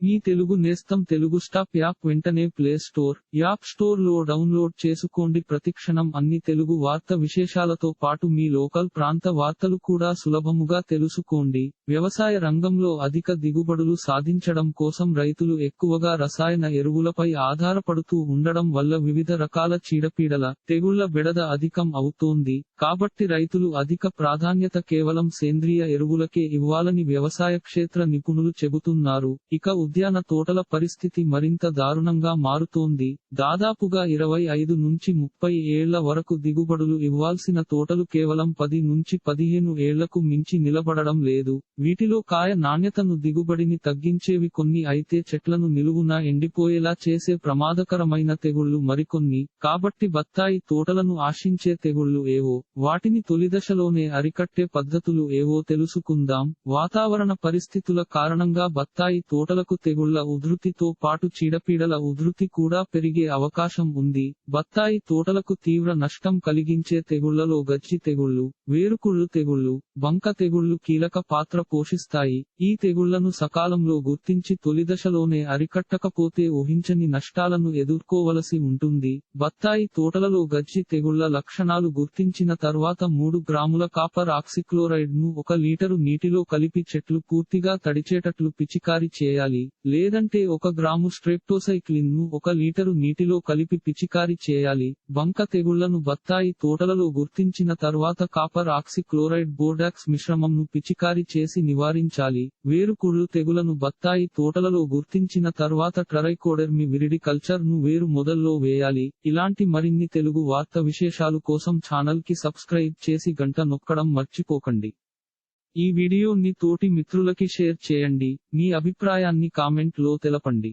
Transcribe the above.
మీ తెలుగు నేస్తం Telugu stop app వెంటనే play store, app store లో డౌన్లోడ్ చేసుకోండి. ప్రతిక్షణం అన్ని తెలుగు వార్త విశేషాలతో పాటు మీ లోకల్ ప్రాంత వార్తలు కూడా సులభముగా తెలుసుకోండి. వ్యవసాయ రంగంలో అధిక దిగుబడులు సాధించడం కోసం రైతులు ఎక్కువగా రసాయన ఎరువులపై ఆధారపడుతూ ఉండడం వల్ల వివిధ రకాల చీడపీడల, తెగుళ్ల బెడద అధికం అవుతోంది. కాబట్టి రైతులు అధిక ప్రాధాన్యత కేవలం సేంద్రియ ఎరువులకే ఇవ్వాలని వ్యవసాయ క్షేత్ర నిపుణులు చెబుతున్నారు. ఇక ఉద్యాన తోటల పరిస్థితి మరింత దారుణంగా మారుతోంది. దాదాపుగా 25 నుంచి 30 ఏళ్ల వరకు దిగుబడులు ఇవ్వాల్సిన తోటలు కేవలం 10 నుంచి 15 ఏళ్లకు మించి నిలబడడం లేదు. వీటిలో కాయ నాణ్యతను, దిగుబడిని తగ్గించేవి కొన్ని అయితే చెట్లను నిలువునా ఎండిపోయేలా చేసే ప్రమాదకరమైన తెగుళ్లు మరికొన్ని. కాబట్టి బత్తాయి తోటలను ఆశించే తెగుళ్లు ఏవో, వాటిని తొలిదశలోనే అరికట్టే పద్ధతులు ఏవో తెలుసుకుందాం. వాతావరణ పరిస్థితుల కారణంగా బత్తాయి తోటలకు తెగుళ్ల ఉధృతితో పాటు చీడపీడల ఉధృతి కూడా పెరిగే అవకాశం ఉంది. బత్తాయి తోటలకు తీవ్ర నష్టం కలిగించే తెగుళ్లలో గజ్జి తెగుళ్లు, వేరుకుళ్ళు తెగుళ్లు, బంక తెగుళ్లు కీలక పాత్ర పోషిస్తాయి. ఈ తెగుళ్లను సకాలంలో గుర్తించి తొలిదశలోనే అరికట్టకపోతే ఊహించని నష్టాలను ఎదుర్కోవలసి ఉంటుంది. బత్తాయి తోటలలో గజ్జి తెగుళ్ల లక్షణాలు గుర్తించిన తర్వాత 3 గ్రాముల కాపర్ ఆక్సిక్లోరైడ్ ను 1 లీటరు నీటిలో కలిపి చెట్లు పూర్తిగా తడిచేటట్లు పిచికారీ చేయాలి. లేదంటే 1 గ్రాము స్ట్రెప్టోసైక్లిన్ ను 1 లీటరు నీటిలో కలిపి పిచికారీ చేయాలి. బంక తెగుళ్లను బత్తాయి తోటలలో గుర్తించిన తర్వాత కాపర్ ఆక్సిక్లోరైడ్ బోర్డాక్స్ మిశ్రమంను పిచికారీ చేసి నివారించాలి. వేరుకుళ్ళు తెగులను బత్తాయి తోటలలో గుర్తించిన తర్వాత ట్రైకోడెర్మా విరిడి కల్చర్ ను వేరు మొదల్లో వేయాలి. ఇలాంటి మరిన్ని తెలుగు వార్త విశేషాలు కోసం ఛానల్ కి సబ్స్క్రైబ్ చేసి గంట నొక్కడం మర్చిపోకండి. ఈ వీడియోని తోటి మిత్రులకి షేర్ చేయండి. మీ అభిప్రాయాన్ని కామెంట్ లో తెలపండి.